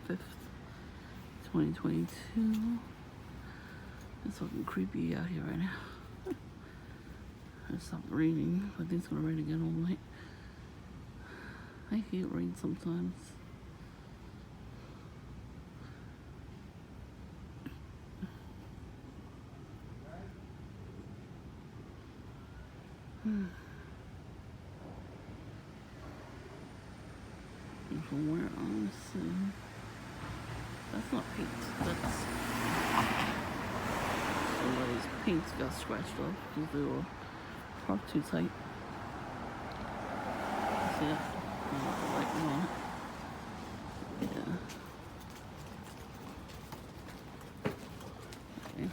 5th, 2022. It's looking creepy out here right now. It stopped raining. I think it's gonna rain again all night. I hate rain sometimes. And from where I'm seeing, that's not paint. That's somebody's paints got scratched off because they were parked too tight. See that? The light on it. Yeah. Okay.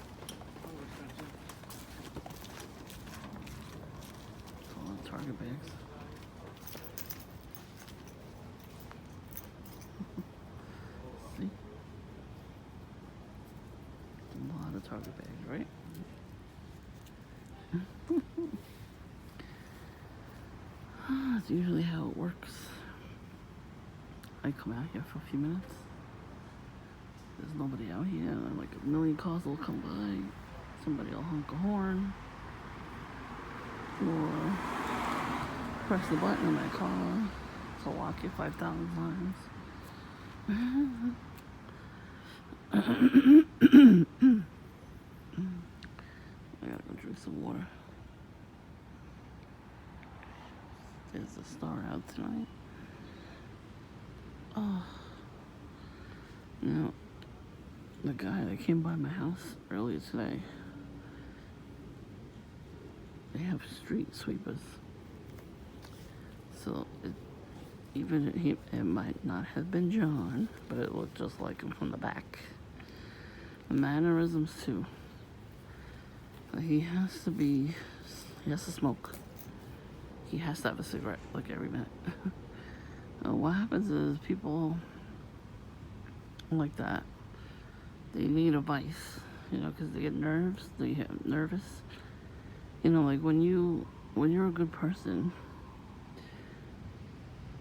It's all the Target bags. See? A lot of Target bags, right? That's usually how it works. I come out here for a few minutes. There's nobody out here, and like a million cars will come by. Somebody will honk a horn. Or press the button in my car to lock it 5,000 times. I gotta go drink some water. There's a star out tonight. Oh. You know, the guy that came by my house earlier today, they have street sweepers. So it might not have been John, but it looked just like him from the back. The mannerisms too. He has to smoke. He has to have a cigarette like every minute. What happens is people like that, they need a vice, because they get nervous. Like when you're a good person,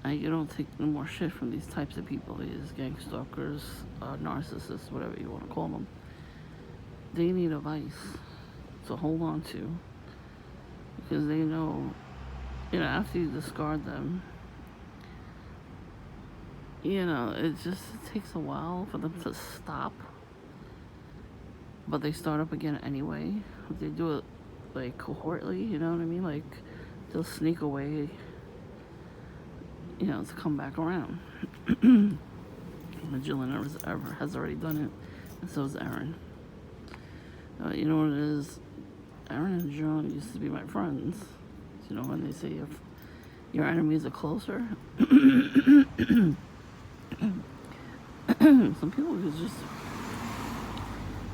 you don't take no more shit from these types of people, these gang stalkers, narcissists, whatever you want to call them. They need a vice to hold on to, because they know, after you discard them, it takes a while for them to stop, but they start up again anyway. They do it like cohortly, you know what I mean? Like they'll sneak away, to come back around. Jillian has already done it, and so is Aaron. You know what it is? Aaron and John used to be my friends. When they say if your enemies are closer, some people could just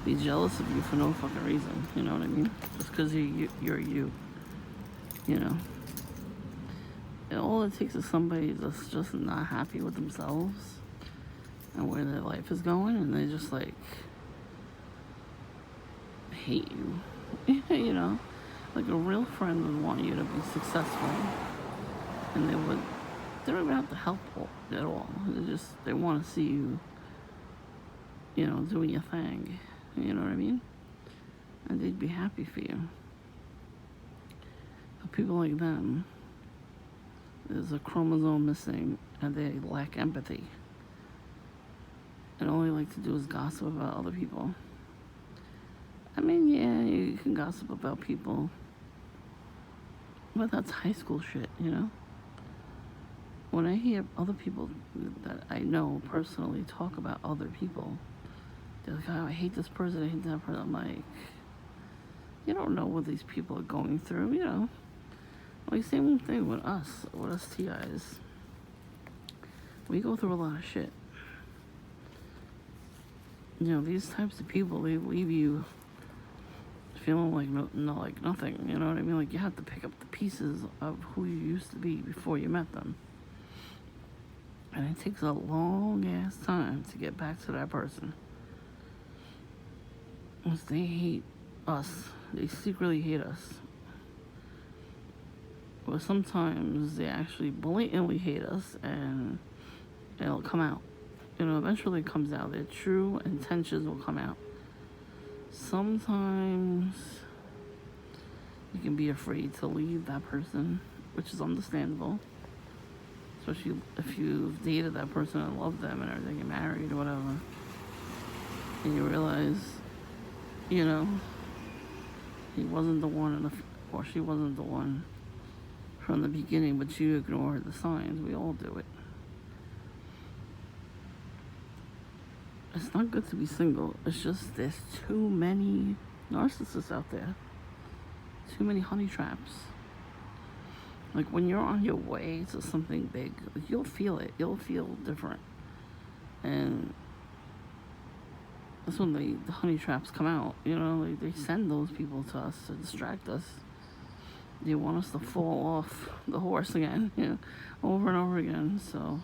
be jealous of you for no fucking reason. You know what I mean? Just because you're you. And all it takes is somebody that's just not happy with themselves and where their life is going, and they just like hate you. Like a real friend would want you to be successful, and they don't even have to help at all. They want to see you, doing your thing. You know what I mean? And they'd be happy for you. But people like them, there's a chromosome missing, and they lack empathy. And all they like to do is gossip about other people. I mean, yeah, you can gossip about people, but that's high school shit, When I hear other people that I know personally talk about other people, they're like, oh, I hate this person, I hate that person. I'm like, you don't know what these people are going through, Like, same thing with us TIs. We go through a lot of shit. These types of people, they leave you feeling like like nothing, you know what I mean? Like you have to pick up the pieces of who you used to be before you met them. And it takes a long ass time to get back to that person. Because they hate us. They secretly hate us. Or sometimes they actually blatantly hate us, and it'll come out. eventually it comes out. Their true intentions will come out. Sometimes you can be afraid to leave that person, which is understandable. Especially if you've dated that person and loved them and everything, you're married or whatever. And you realize, he wasn't the one, or she wasn't the one from the beginning, but you ignored the signs. We all do it. It's not good to be single. It's just there's too many narcissists out there. Too many honey traps. Like when you're on your way to something big, you'll feel it. You'll feel different. And that's when the honey traps come out. They send those people to us to distract us. They want us to fall off the horse again, over and over again. So,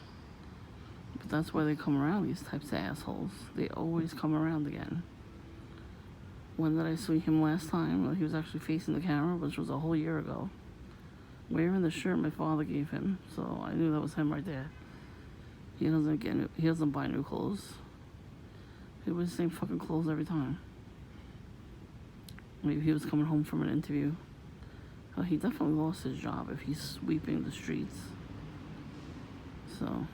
but that's why they come around, these types of assholes. They always come around again. When did I see him last time? Well, he was actually facing the camera, which was a whole year ago. Wearing the shirt my father gave him, so I knew that was him right there. He doesn't buy new clothes. He wears the same fucking clothes every time. Maybe he was coming home from an interview. Well, he definitely lost his job if he's sweeping the streets. So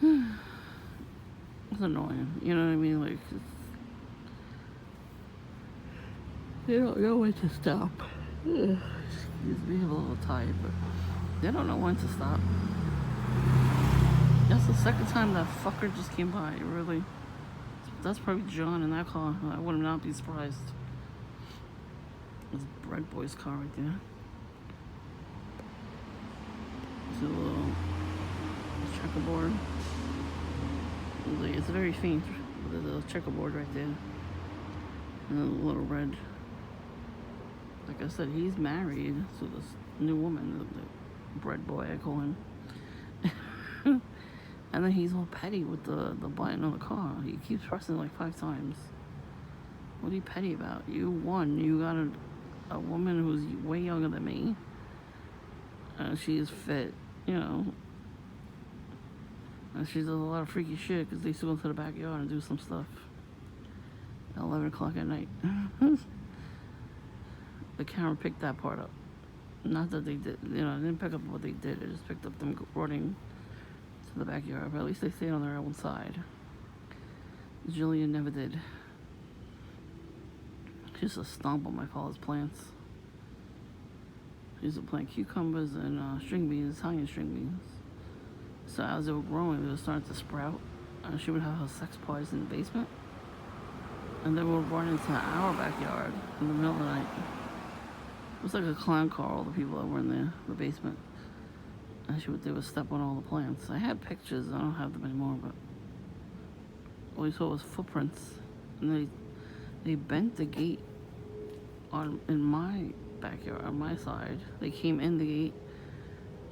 it's annoying, you know what I mean? Like, they don't know when to stop. Excuse me, I'm a little tired, but they don't know when to stop. That's the second time that fucker just came by, really. That's probably John in that car. I would not be surprised. It's Bread Boy's car right there. It's a little checkerboard. It's very faint. There's a checkerboard right there. And a little red. Like I said, he's married to this new woman, the Bread Boy, I call him. And then he's all petty with the button on the car. He keeps pressing like 5 times. What are you petty about? You won. You got a woman who's way younger than me. She's fit, And she does a lot of freaky shit because they used to go to the backyard and do some stuff at 11 o'clock at night. The camera picked that part up. Not that they did, they didn't pick up what they did. It just picked up them running to the backyard. But at least they stayed on their own side. Jillian never did. She used to stomp on my father's plants. She used to plant cucumbers and string beans, Italian string beans. So as they were growing, they were starting to sprout. And she would have her sex parties in the basement. And they would run into our backyard in the middle of the night. It was like a clown car, all the people that were in there, the basement. And they would step on all the plants. I had pictures, I don't have them anymore, but all you saw was footprints. And they bent the gate in my backyard, on my side. They came in the gate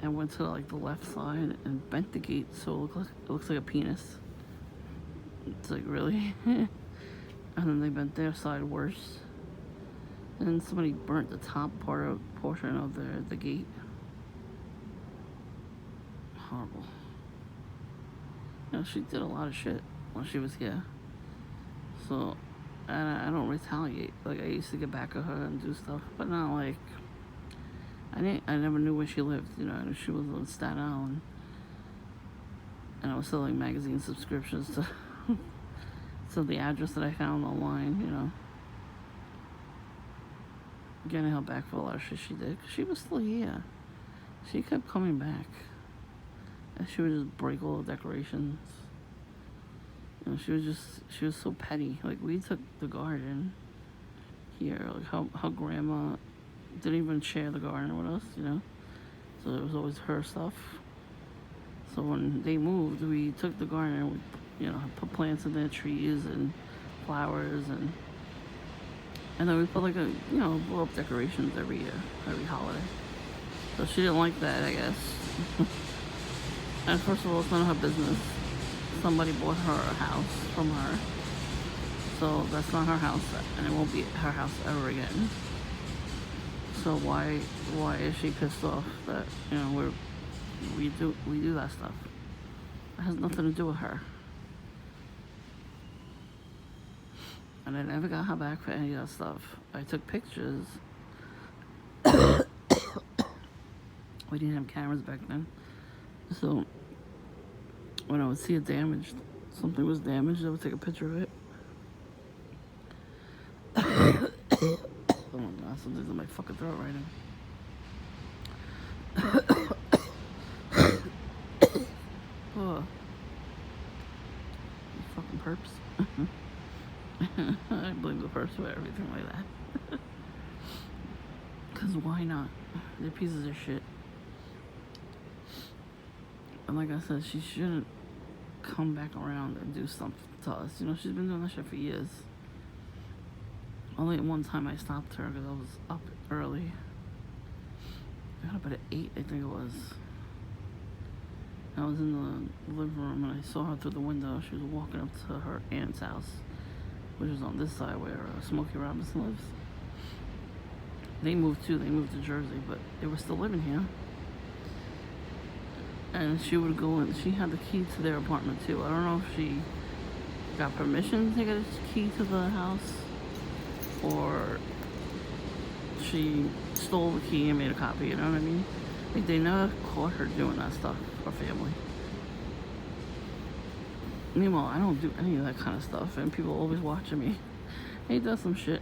and went to like the left side and bent the gate so it looks like a penis. It's like, really? And then they bent their side worse. And then somebody burnt the top portion of the gate. Horrible. She did a lot of shit when she was here. So, and I don't retaliate. Like, I used to get back at her and do stuff, but not like, I never knew where she lived, I knew she was in Staten Island. And I was selling magazine subscriptions to the address that I found online, Getting her back for a lot of shit she did, because she was still here. She kept coming back. And she would just break all the decorations. She was so petty. Like, we took the garden here, like how grandma didn't even share the garden with us, So it was always her stuff. So when they moved, we took the garden and we, put plants in there, trees and flowers, and then we put like blow up decorations every year, every holiday. So she didn't like that, I guess. And first of all, it's none of her business. Somebody bought her a house from her. So that's not her house, and it won't be her house ever again. So why is she pissed off that we do that stuff? It has nothing to do with her. And I never got her back for any of that stuff. I took pictures. We didn't have cameras back then. So when I would see it damaged, something was damaged, I would take a picture of it. Oh my god, something's in my fucking throat right now. Oh, you fucking perps. I blame the perps for everything like that. Because why not? They're pieces of shit. And like I said, she shouldn't come back around and do something to us. You know, she's been doing that shit for years. Only one time I stopped her because I was up early. I got up at 8, I think it was. I was in the living room and I saw her through the window. She was walking up to her aunt's house, which is on this side where Smokey Robinson lives. They moved too. They moved to Jersey, but they were still living here. And she would go in. She had the key to their apartment too. I don't know if she got permission to get a key to the house, or she stole the key and made a copy. You know what I mean? Like, they never caught her doing that stuff. Her family. Meanwhile, I don't do any of that kind of stuff, and people always watching me. He does some shit.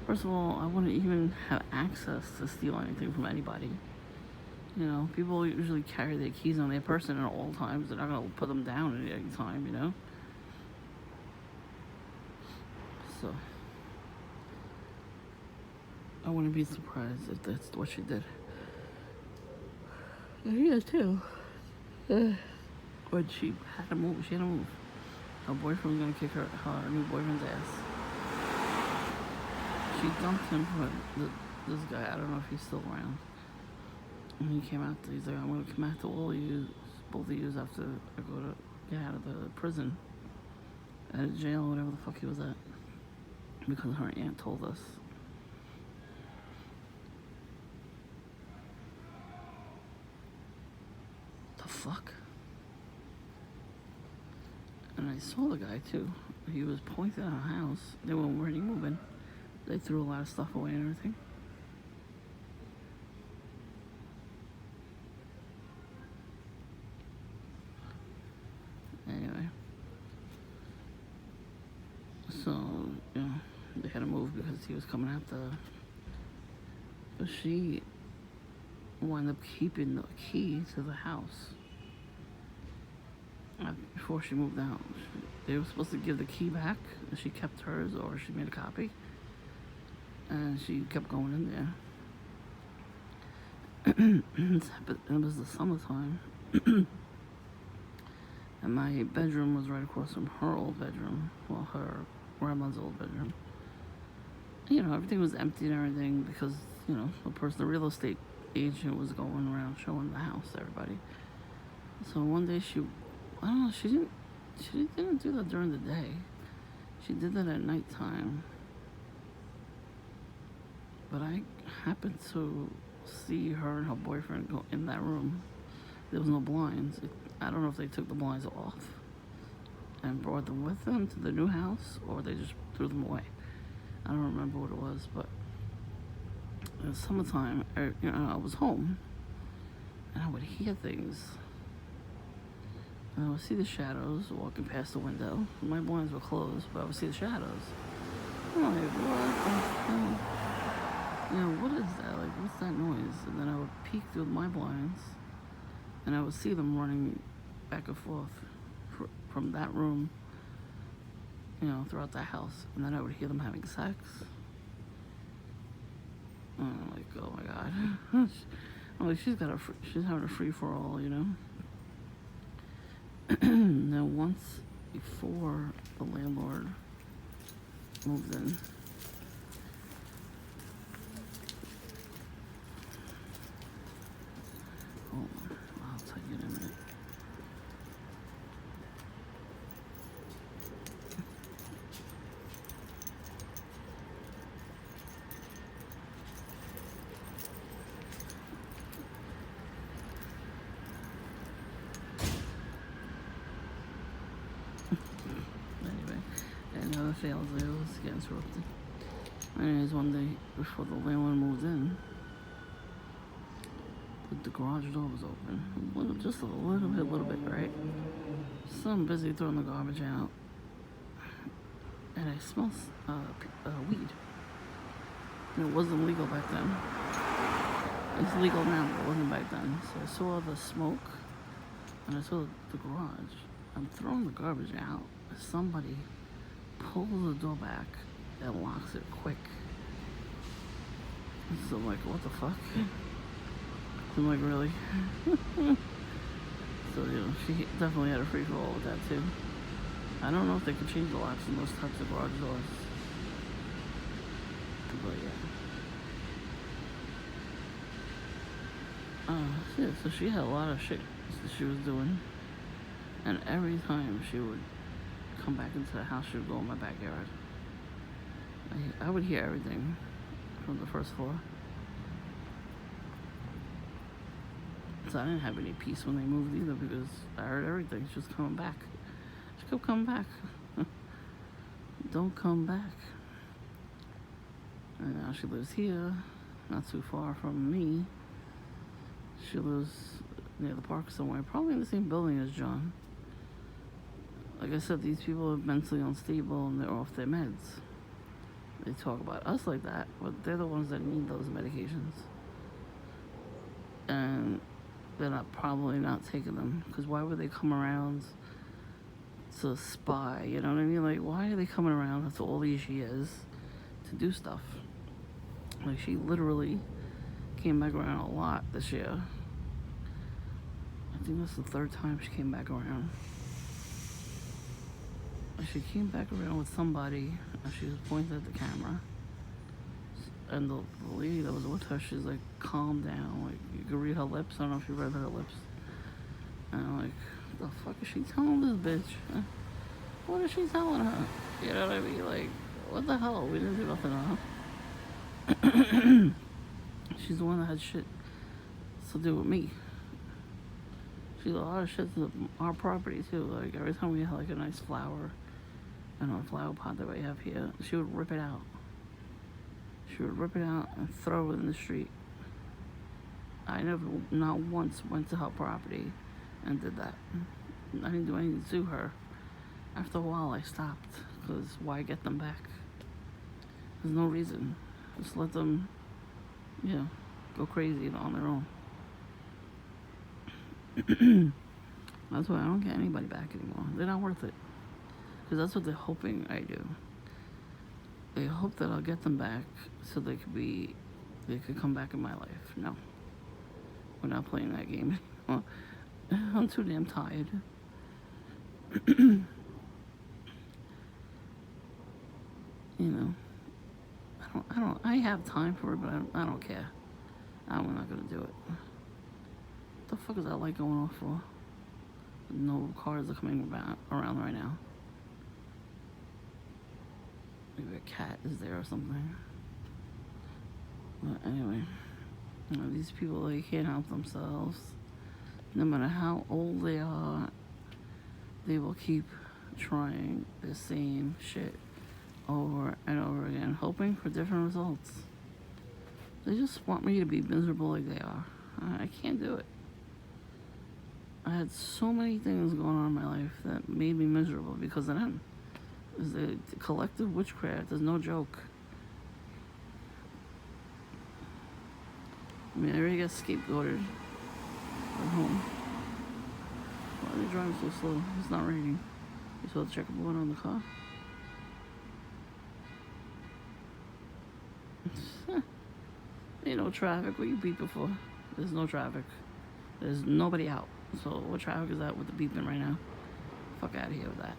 First of all, I wouldn't even have access to steal anything from anybody. You know, people usually carry their keys on their person at all times. They're not going to put them down at any time, you know? So, I wouldn't be surprised if that's what she did. And he is too. But she had to move. She had to move. Her boyfriend was going to kick her new boyfriend's ass. She dumped him for this guy. I don't know if he's still around. And he came out. He's like, I'm going to come after all of you, both of you, after I go to get out of the prison, out of jail, whatever the fuck he was at, because her aunt told us. The fuck? And I saw the guy too. He was pointing at our house. They weren't already moving. They threw a lot of stuff away and everything. Anyway. So, you know, they had to move because he was coming after. But she wound up keeping the key to the house. Before she moved out. They were supposed to give the key back, and she kept hers, or she made a copy. And she kept going in there. It was the summertime. And my bedroom was right across from her old bedroom. Well, her grandma's old bedroom. You know, everything was empty and everything because, you know, the real estate agent was going around showing the house to everybody. So one day I don't know, she didn't do that during the day. She did that at nighttime. But I happened to see her and her boyfriend go in that room. There was no blinds. I don't know if they took the blinds off and brought them with them to the new house, or they just threw them away. I don't remember what it was, but it was summertime. I was home, and I would hear things. And I would see the shadows walking past the window. My blinds were closed, but I would see the shadows. I'm like, what the hell? You know, what is that? Like, what's that noise? And then I would peek through my blinds, and I would see them running back and forth from that room, you know, throughout the house. And then I would hear them having sex. And I'm like, oh my god. I'm like, she's having a free-for-all, you know? Now, once before the landlord moved in, hold on, I'll tell you in a minute. fails. I always get interrupted. Anyways, one day before the landlord moved in, the garage door was open. Just a little bit, right? So I'm busy throwing the garbage out, and I smell weed. And it wasn't legal back then. It's legal now, but it wasn't back then. So I saw the smoke, and I saw the garage. I'm throwing the garbage out. Somebody pulls the door back and locks it quick. So I'm like, what the fuck? I'm like, really? So, she definitely had a free-for-all with that, too. I don't know if they can change the locks in those types of garage doors. But, yeah. So she had a lot of shit that she was doing. And every time she would come back into the house, she would go in my backyard. I would hear everything from the first floor. So I didn't have any peace when they moved either, because I heard everything. She was coming back. She kept coming back. Don't come back. And now she lives here, not too far from me. She lives near the park somewhere, probably in the same building as John. Like I said, these people are mentally unstable and they're off their meds. They talk about us like that, but they're the ones that need those medications. And they're probably not taking them, because why would they come around to spy? You know what I mean? Like, why are they coming around after all these years to do stuff? Like, she literally came back around a lot this year. I think that's the third time she came back around. She came back around with somebody, and she was pointing at the camera. And the lady that was with her, she's like, calm down. Like, you can read her lips. I don't know if you read her lips. And I'm like, the fuck is she telling this bitch? What is she telling her? You know what I mean? Like, what the hell? We didn't do nothing to her. She's the one that had shit to do with me. She did a lot of shit to our property, too. Like, every time we had, like, a nice flower, a flower pot that we have here, she would rip it out. She would rip it out and throw it in the street. I never, not once, went to her property and did that. I didn't do anything to her. After a while, I stopped, because why get them back? There's no reason. Just let them, go crazy on their own. That's why I don't get anybody back anymore. They're not worth it. Because that's what they're hoping I do. They hope that I'll get them back so they could come back in my life. No. We're not playing that game anymore. I'm too damn tired. I have time for it, but I don't care. I'm not gonna do it. What the fuck is that light going off for? No cars are coming around right now. Maybe a cat is there or something. But anyway, these people, they can't help themselves. No matter how old they are, they will keep trying the same shit over and over again, hoping for different results. They just want me to be miserable like they are. I can't do it. I had so many things going on in my life that made me miserable because of them. The collective witchcraft is no joke. I mean, I already got scapegoated at home. Why are they driving so slow? It's not raining. You saw the checkerboard on the car? Ain't no traffic. What you beeping for? There's no traffic. There's nobody out. So what traffic is that with the beeping right now? Fuck out of here with that.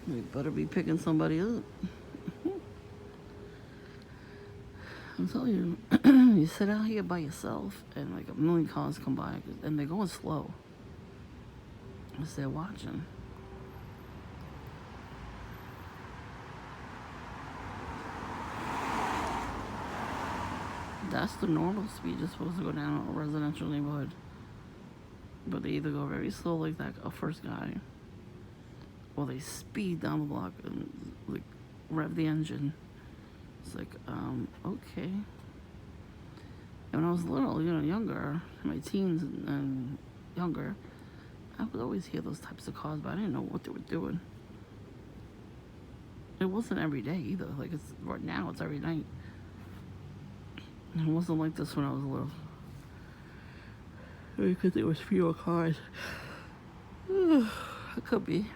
You better be picking somebody up. I'm telling you, you sit out here by yourself and like a million cars come by and they're going slow. Because they're watching. That's the normal speed you're supposed to go down in a residential neighborhood. But they either go very slow like that first guy, or they speed down the block and like rev the engine. It's like, okay. And when I was little, younger, in my teens and younger, I would always hear those types of cars, but I didn't know what they were doing. It wasn't every day either. Like it's right now, it's every night. It wasn't like this when I was little. Because there was fewer cars. It could be,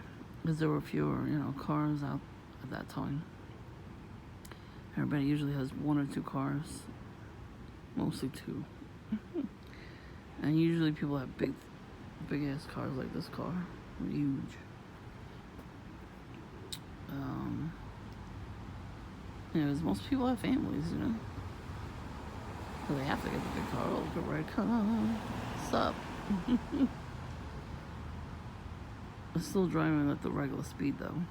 because there were fewer, cars out at that time. Everybody usually has one or two cars, mostly two. And usually people have big ass cars like this car, huge. Because most people have families, so they have to get the big car. Oh, look at red car. What's up? I'm still driving at the regular speed though.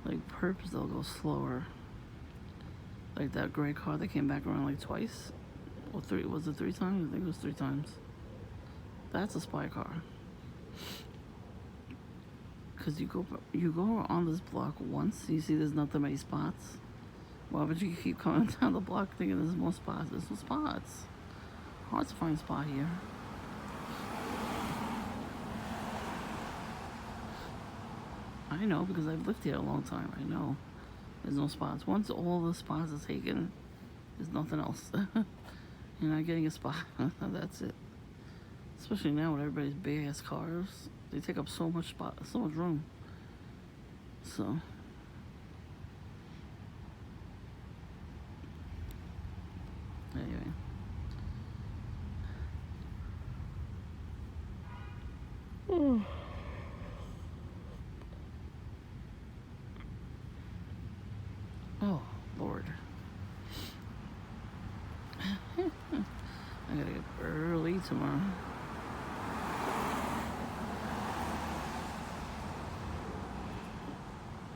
Like purpose, they'll go slower. Like that gray car that came back around like twice. Or three, was it 3 times? I think it was 3 times. That's a spy car. Because you go on this block once, you see there's not that many spots. Why would you keep coming down the block thinking there's more spots? There's no spots. Hard to find a spot here. I know because I've lived here a long time. I know there's no spots. Once all the spots are taken, there's nothing else. You're not getting a spot. That's it. Especially now with everybody's big ass cars, they take up so much room. So anyway. Oh, Lord. I gotta get up early tomorrow.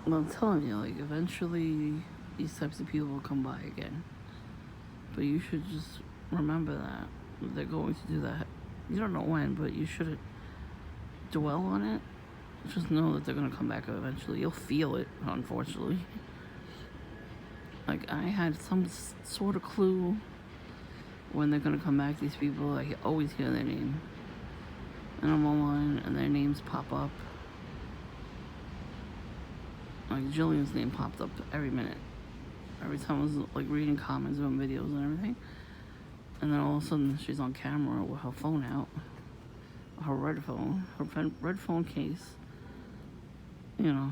Well, I'm telling you, like, eventually these types of people will come by again. But you should just remember that they're going to do that. You don't know when, but you shouldn't dwell on it. Just know that they're going to come back eventually. You'll feel it, unfortunately. Like, I had some sort of clue when they're going to come back, these people. I always hear their name. And I'm online, and their names pop up. Like, Jillian's name popped up every minute. Every time I was, like, reading comments on videos and everything. And then all of a sudden, she's on camera with her phone out. Her red phone case.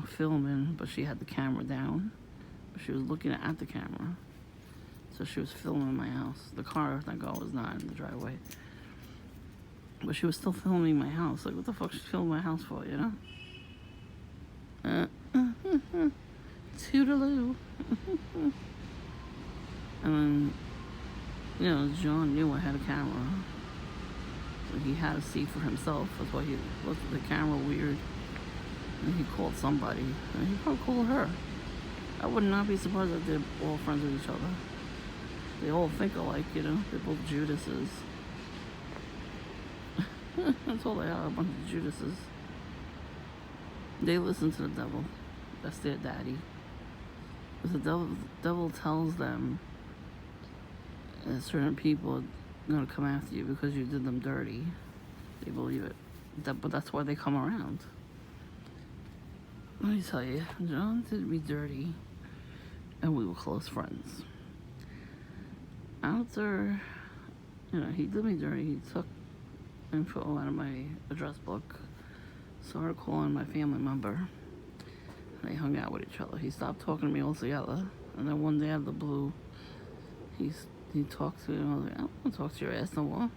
Filming, but she had the camera down. But she was looking at the camera. So she was filming my house. The car, thank God, was not in the driveway. But she was still filming my house. Like, what the fuck she filming my house for, Toodaloo. And then, John knew I had a camera. So he had to see for himself. That's why he looked at the camera weird. And he called somebody. And he probably called her. I would not be surprised if they're all friends with each other. They all think alike, They're both Judases. That's all they are, a bunch of Judases. They listen to the devil. That's their daddy. Because the devil tells them that certain people are going to come after you because you did them dirty. They believe it. But that's why they come around. Let me tell you, John did me dirty, and we were close friends. After, he did me dirty, he took info out of my address book, started calling my family member. They hung out with each other. He stopped talking to me altogether, and then one day out of the blue, he talked to me, and I was like, I don't want to talk to your ass no more.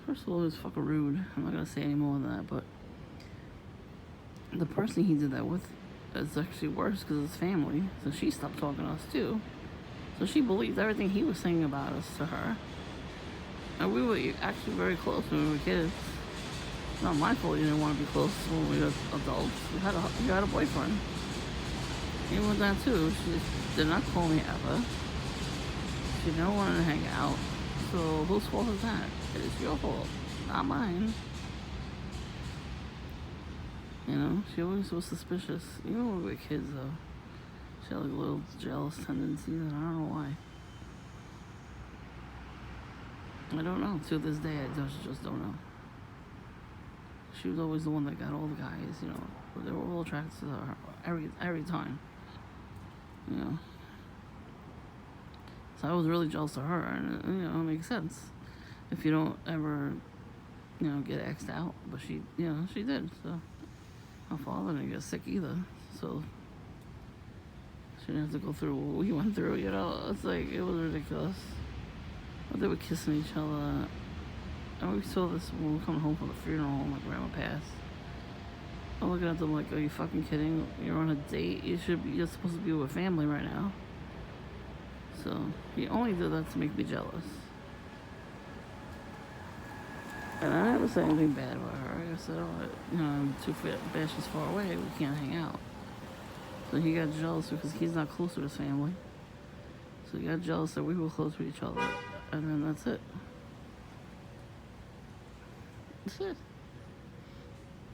First of all, it was fucking rude. I'm not going to say any more than that, but the person he did that with is actually worse because it's family. So she stopped talking to us too. So she believed everything he was saying about us to her. And we were actually very close when we were kids. It's not my fault you didn't want to be close when we were adults. You had a boyfriend. He was that too. She did not call me ever. She never wanted to hang out. So whose fault is that? It's your fault, not mine. You know, she always was suspicious. Even when we were kids, though. She had like little jealous tendencies, and I don't know why. I don't know. To this day, I just don't know. She was always the one that got all the guys, you know. They were all attracted to her every time. You know. So I was really jealous of her, and you know, it makes sense. If you don't ever, you know, get X'd out, but she, you know, she did. So my father didn't get sick either, so she didn't have to go through what we went through. You know, it's like it was ridiculous. But they were kissing each other. And we saw this when we were coming home from the funeral home, my grandma passed. I'm looking at them like, are you fucking kidding? You're on a date. You're supposed to be with family right now. So he only did that to make me jealous. And I never said anything bad about her. I said, oh, you know, I'm too bad she's far away. We can't hang out. So he got jealous because he's not close to his family. So he got jealous that we were close with each other. And then that's it. That's it.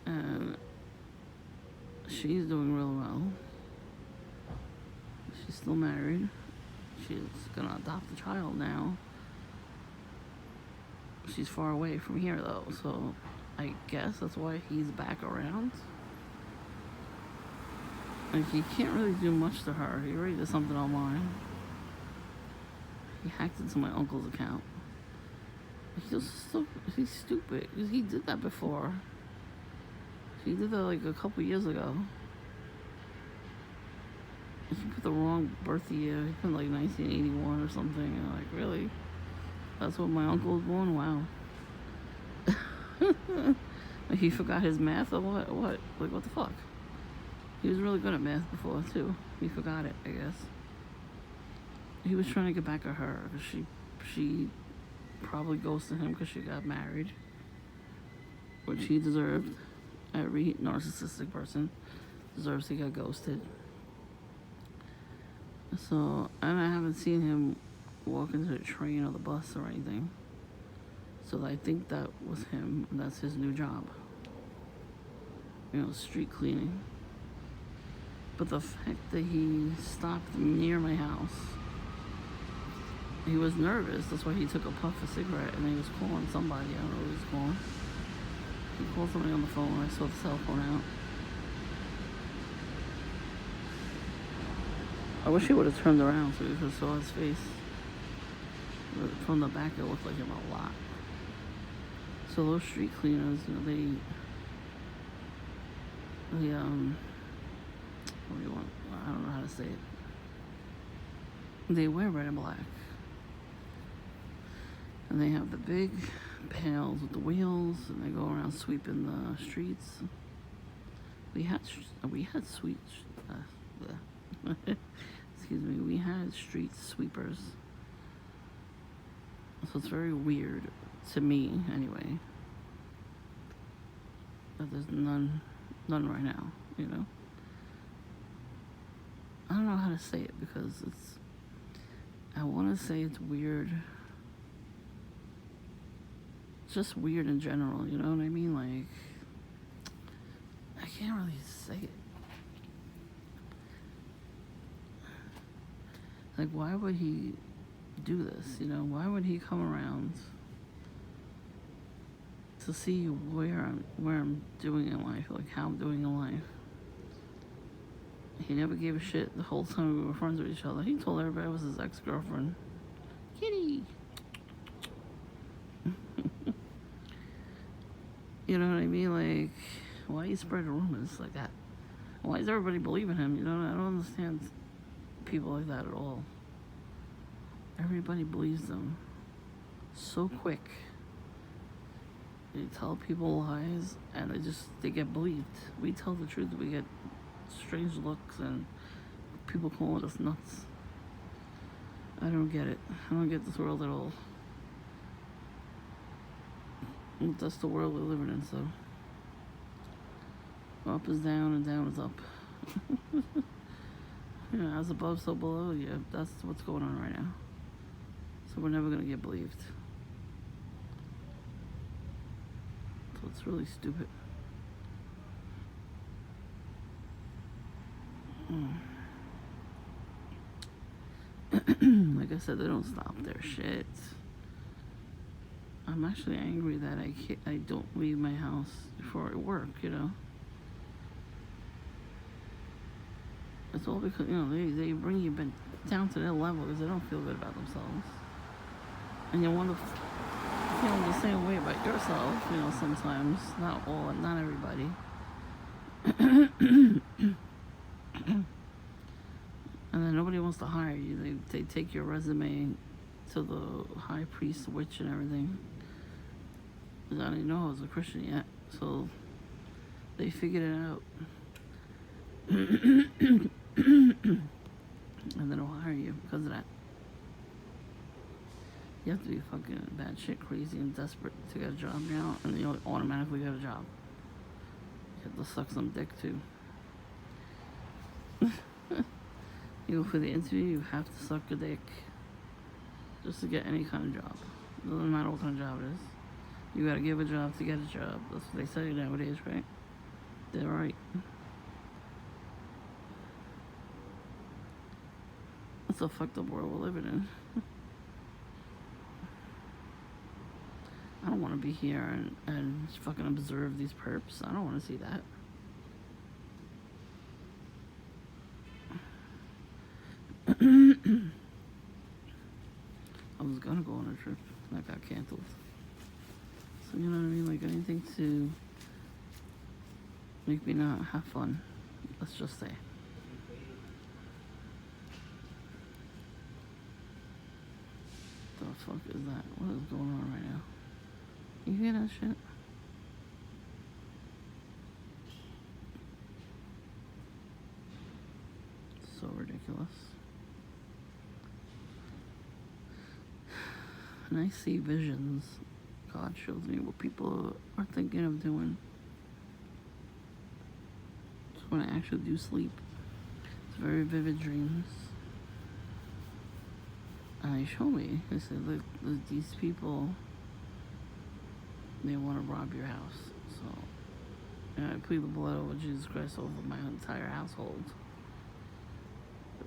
And she's doing real well. She's still married. She's gonna adopt a child now. She's far away from here though, so I guess that's why he's back around. Like, he can't really do much to her. He already did something online. He hacked into my uncle's account. He's stupid. He did that before. He did that like a couple years ago. He put the wrong birth year. He put like 1981 or something. And I'm like, really? That's when my uncle was born? Wow. He forgot his math or what? Like, what the fuck? He was really good at math before, too. He forgot it, I guess. He was trying to get back at her because she probably ghosted him because she got married, which he deserved. Every narcissistic person deserves to get ghosted. So, and I haven't seen him walk into the train or the bus or anything. So I think that was him. That's his new job. You know, street cleaning. But the fact that he stopped near my house, he was nervous. That's why he took a puff of cigarette and he was calling somebody. I don't know who he was calling. He called somebody on the phone. I saw the cell phone out. I wish he would have turned around so we could have saw his face. But from the back, it looked like him a lot. So those street cleaners, you know, they what do you want? I don't know how to say it. They wear red and black. And they have the big pails with the wheels, and they go around sweeping the streets. We had sweet, excuse me, we had street sweepers. So it's very weird, to me anyway, that there's none right now, you know? I don't know how to say it because I want to say it's weird. It's just weird in general, you know what I mean? Like, I can't really say it. Like, why would he do this, you know? Why would he come around to see where I'm doing in life, like how I'm doing in life? He never gave a shit the whole time we were friends with each other. He told everybody I was his ex-girlfriend. Kitty! You know what I mean? Like, why you spread rumors like that? Why does everybody believe in him? You know, I don't understand people like that at all. Everybody believes them so quick. They tell people lies and they get believed. We tell the truth, we get strange looks and people calling us nuts. I don't get it. I don't get this world at all. That's the world we're living in, so up is down and down is up. Yeah, as above, so below. Yeah, that's what's going on right now. So we're never gonna get believed. So it's really stupid. Like I said, they don't stop their shit. I'm actually angry that I don't leave my house before I work, you know. It's all because, you know, they bring you down to their level because they don't feel good about themselves. And you want to feel the same way about yourself, you know, sometimes. Not everybody. And then nobody wants to hire you. They take your resume to the high priest witch and everything. Because I didn't know I was a Christian yet. So they figured it out. And then they'll hire you because of that. You have to be fucking bad shit crazy and desperate to get a job now, and then you'll automatically get a job. You have to suck some dick too. You go for the interview, you have to suck a dick just to get any kind of job. Doesn't matter what kind of job it is. You gotta give a job to get a job. That's what they say nowadays, right? They're right. That's a fucked up world we're living in. I don't want to be here and fucking observe these perps. I don't want to see that. I was gonna go on a trip that got canceled. So you know what I mean? Like anything to make me not have fun. Let's just say. The fuck is that? What is going on right now? You hear that shit? So ridiculous. And I see visions. God shows me what people are thinking of doing. So when I actually do sleep, it's very vivid dreams. And they show me, they said, look, these people, they want to rob your house. So, I plead the blood over Jesus Christ over my entire household.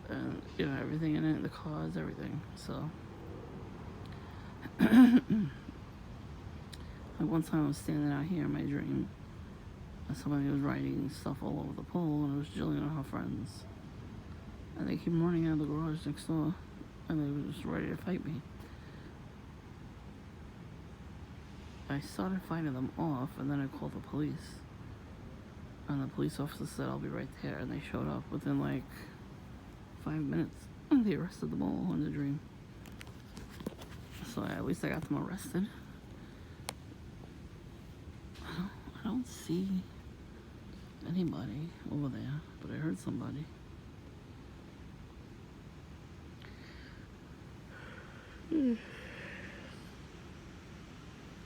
And, you know, everything in it, the cars, everything. So, like one time I was standing out here in my dream, and somebody was writing stuff all over the pole, and it was Jillian and her friends. And they came running out of the garage next door, and they were just ready to fight me. I started fighting them off, and then I called the police. And the police officer said, I'll be right there. And they showed up within like 5 minutes. And they arrested them all in the dream. So at least I got them arrested. I don't see anybody over there, but I heard somebody.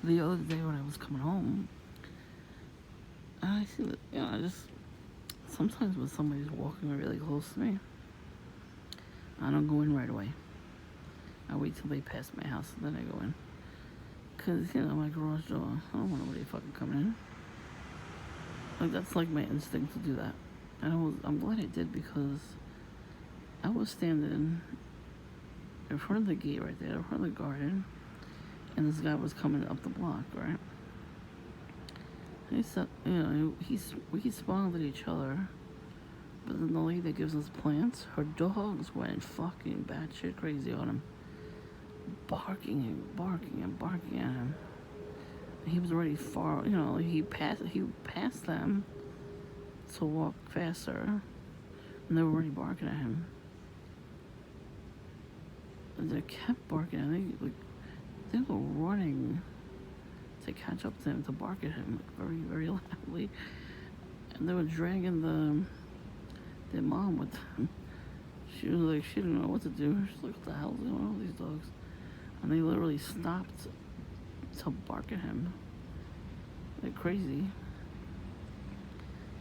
The other day when I was coming home, I see that, you know, I just, sometimes when somebody's walking really close to me, I don't go in right away. I wait till they pass my house and then I go in. Because, you know, my garage door, I don't want nobody fucking coming in. Like, that's like my instinct to do that. And I'm glad I did because I was standing in front of the gate right there, in front of the garden, and this guy was coming up the block, right? He said, you know, we smiled at each other, but then the lady that gives us plants, her dogs went fucking batshit crazy on him, barking and barking and barking at him. And he was already far, you know, he passed them to walk faster, and they were already barking at him. And they kept barking at him. They were running to catch up to him, to bark at him very, very loudly. And they were dragging their mom with them. She was like, she didn't know what to do. She's like, what the hell's going on with these dogs? And they literally stopped to bark at him. Like crazy.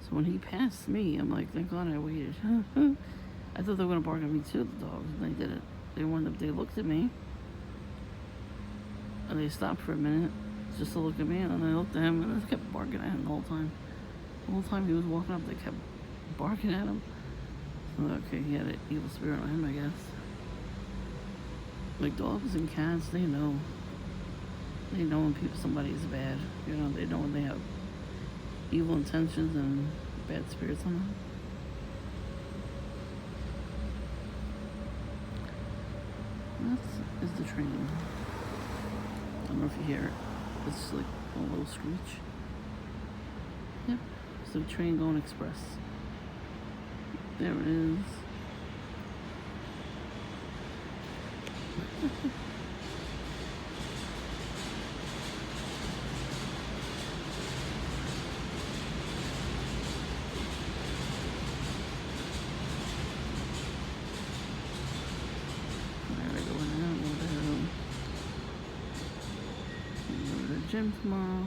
So when he passed me, I'm like, thank God I waited. I thought they were going to bark at me too, the dogs, and they didn't. They looked at me, And they stopped for a minute just to look at me, and then I looked at him, and they kept barking at him the whole time. The whole time he was walking up, they kept barking at him. So, okay, he had an evil spirit on him, I guess. Like dogs and cats, they know. They know when somebody is bad. You know, they know when they have evil intentions and bad spirits on them. That is the train. I don't know if you hear it. It's like a little screech. Yep, it's the train going express. There it is. Gym tomorrow.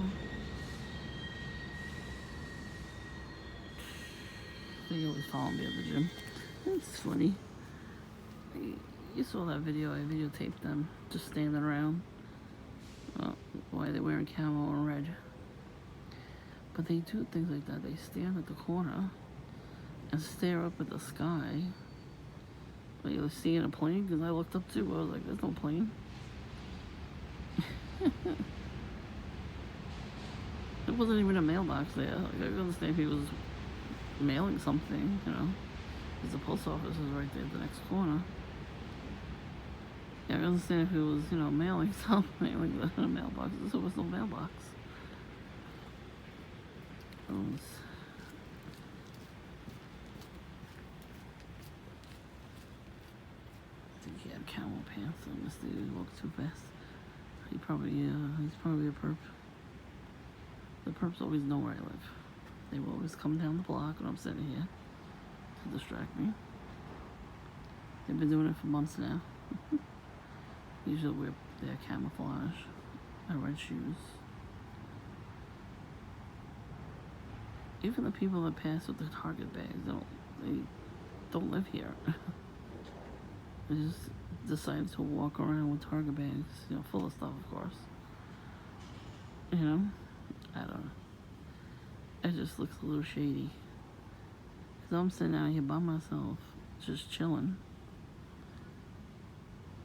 They always follow me at the gym. It's funny. You saw that video. I videotaped them just standing around. Why they're wearing camo and red. But they do things like that. They stand at the corner and stare up at the sky. Like you're seeing a plane, because I looked up too. I was like, there's no plane. It wasn't even a mailbox there. Like, I could understand if he was mailing something, you know. Because the post office is right there at the next corner. Yeah, I could understand if he was, you know, mailing something like the mailbox. There was no mailbox. I think he had camel pants on. This dude walked too fast. He's probably a perp. The perps always know where I live. They will always come down the block when I'm sitting here to distract me. They've been doing it for months now. Usually wear their camouflage and red shoes. Even the people that pass with the Target bags, they don't live here. They just decide to walk around with Target bags, you know, full of stuff, of course. You know? I don't know. It just looks a little shady. Because I'm sitting out here by myself, just chilling.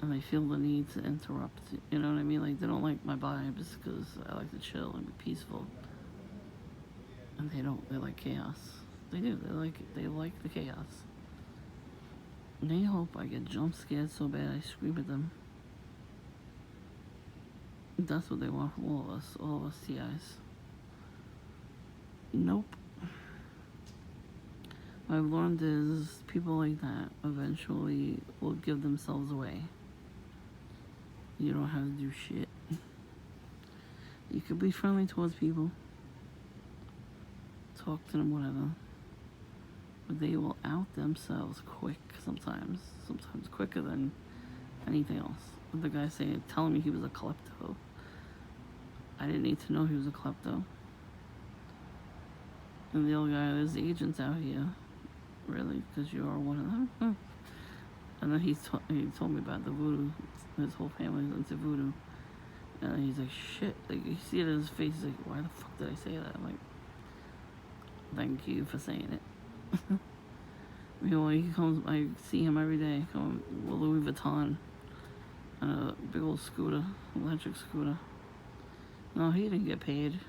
And they feel the need to interrupt. You know what I mean? Like, they don't like my vibes because I like to chill and be peaceful. And they don't. They like chaos. They do. They like the chaos. And they hope I get jump scared so bad I scream at them. That's what they want from all of us TIs. Nope. What I've learned is people like that eventually will give themselves away. You don't have to do shit. You could be friendly towards people. Talk to them, whatever. But they will out themselves quick sometimes. Sometimes quicker than anything else. The guy telling me he was a klepto. I didn't need to know he was a klepto. And the other guy, there's agents out here. Really? Because you are one of them? Huh. And then he told me about the voodoo. His whole family's into voodoo. And he's like, shit. Like, you see it in his face. He's like, why the fuck did I say that? I'm like, thank you for saying it. You know, he comes, I see him every day. Come with Louis Vuitton. And a big old scooter. Electric scooter. No, he didn't get paid.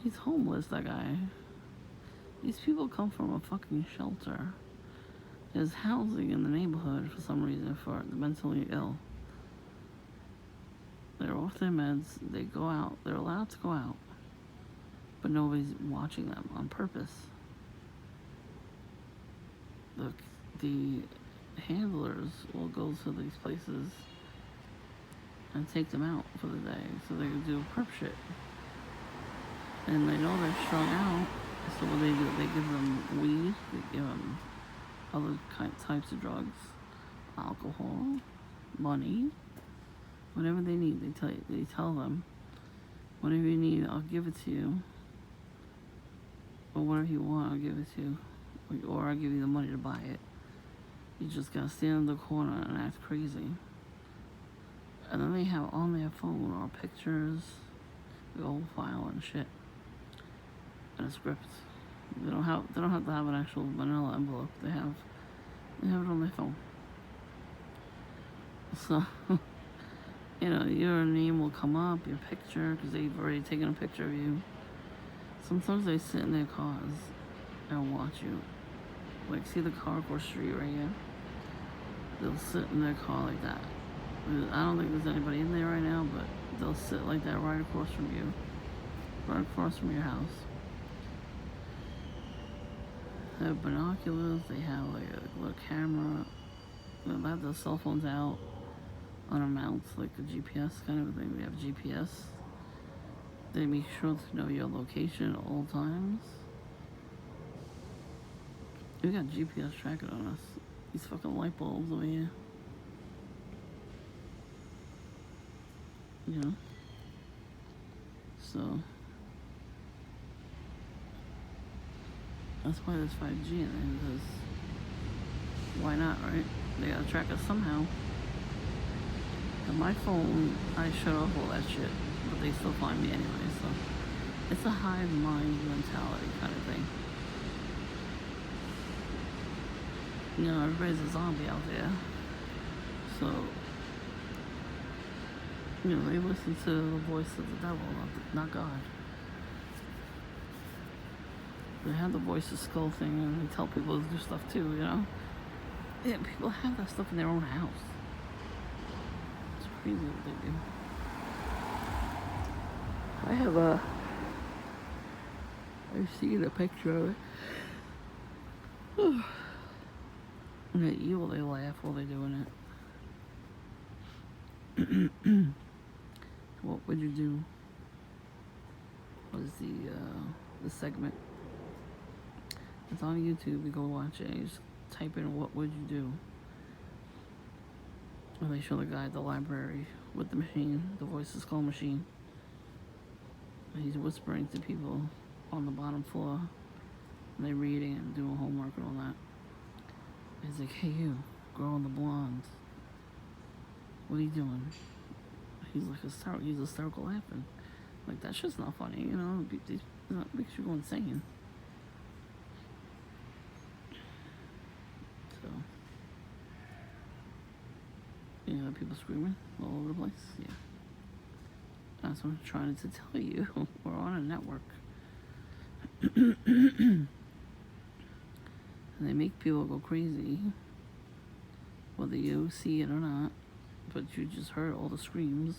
He's homeless, that guy. These people come from a fucking shelter. There's housing in the neighborhood for some reason for the mentally ill. They're off their meds. They go out. They're allowed to go out. But nobody's watching them on purpose. Look, the handlers will go to these places and take them out for the day so they can do perp shit. And they know they're strung out, so what they do, they give them weed, they give them other types of drugs, alcohol, money, whatever they need. They tell them, whatever you need, I'll give it to you, or whatever you want, I'll give it to you, or I'll give you the money to buy it. You just gotta stand in the corner and act crazy. And then they have on their phone or pictures, the whole file and shit, and a script. They don't have to have an actual manila envelope. They have it on their phone. So, your name will come up, your picture, because they've already taken a picture of you. Sometimes they sit in their cars and watch you. Like, see the car across the street right here? They'll sit in their car like that. I don't think there's anybody in there right now, but they'll sit like that right across from you. Right across from your house. They have binoculars, they have like a little camera. They have their cell phones out on a mount, like a GPS kind of thing. We have GPS. They make sure to know your location at all times. We got GPS tracking on us. These fucking light bulbs over here. So that's why there's 5G in it, because why not, right? They gotta track us somehow. And my phone, I shut off all that shit, but they still find me anyway, so it's a hive mind mentality kind of thing. Everybody's a zombie out there. So, they listen to the voice of the devil, not God. They have the voice of skull thing, and they tell people to do stuff too, Yeah, people have that stuff in their own house. It's crazy what they do. I've seen a picture of it. And at evil, they laugh while they're doing it. What would you do? Was the segment? It's on YouTube. You go watch it. You just type in "What would you do?" And they show the guy at the library with the machine, the voice of skull machine. And he's whispering to people on the bottom floor. And they're reading and doing homework and all that. He's like, "Hey, you, girl in the blonde. What are you doing?" He's like he's hysterical laughing. Like, that shit's not funny, It makes you go insane. So, people screaming all over the place. Yeah. That's what I'm trying to tell you. We're on a network. And they make people go crazy, whether you see it or not. But you just heard all the screams.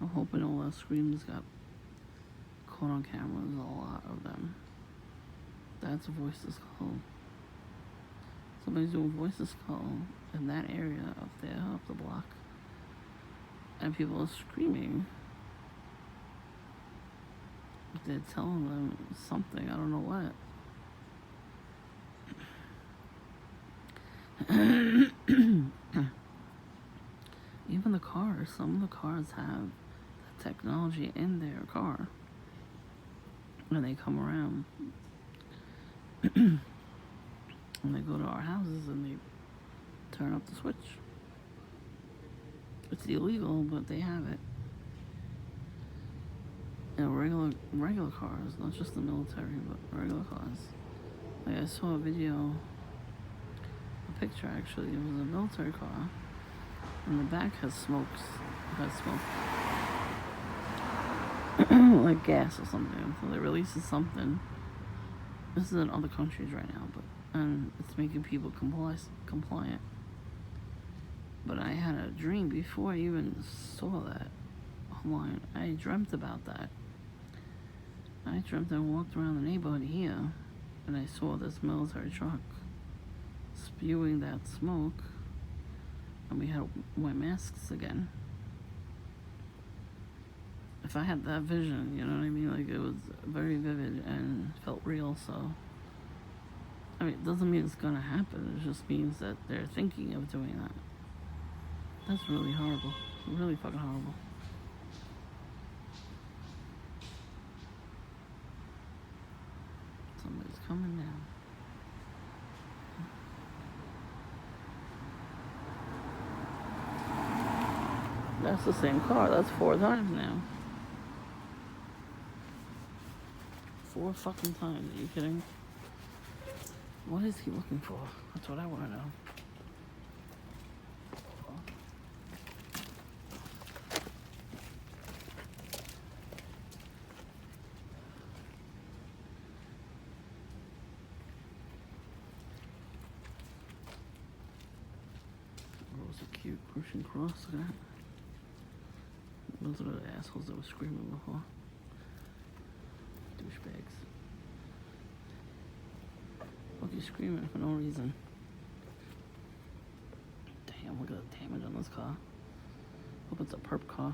I'm hoping all the screams got caught on cameras, a lot of them. That's a voice of skull. Somebody's doing voice of skull in that area up there, up the block. And people are screaming. They're telling them something, I don't know what. Even the cars, some of the cars have the technology in their car. And they come around. And they go to our houses and they turn up the switch. It's illegal, but they have it. Regular cars, not just the military, but regular cars. Like, I saw a video, a picture actually. It was a military car, and the back has smoke, like gas or something. So they're releasing something. This is in other countries right now, and it's making people compliant. But I had a dream before I even saw that online. I dreamt about that. I dreamt I walked around the neighborhood here, and I saw this military truck spewing that smoke, and we had to wear masks again. If I had that vision, you know what I mean? Like, it was very vivid and felt real, so. I mean, it doesn't mean it's gonna happen. It just means that they're thinking of doing that. That's really horrible. Really fucking horrible. Somebody's coming down. That's the same car. That's 4 times now. 4 fucking times. Are you kidding? What is he looking for? That's what I want to know. Those are cute Persian cross. Look at that. Those are the assholes that were screaming before. Douchebags. Look, you're screaming for no reason. Damn, look at the damage on this car. Hope it's a perp car.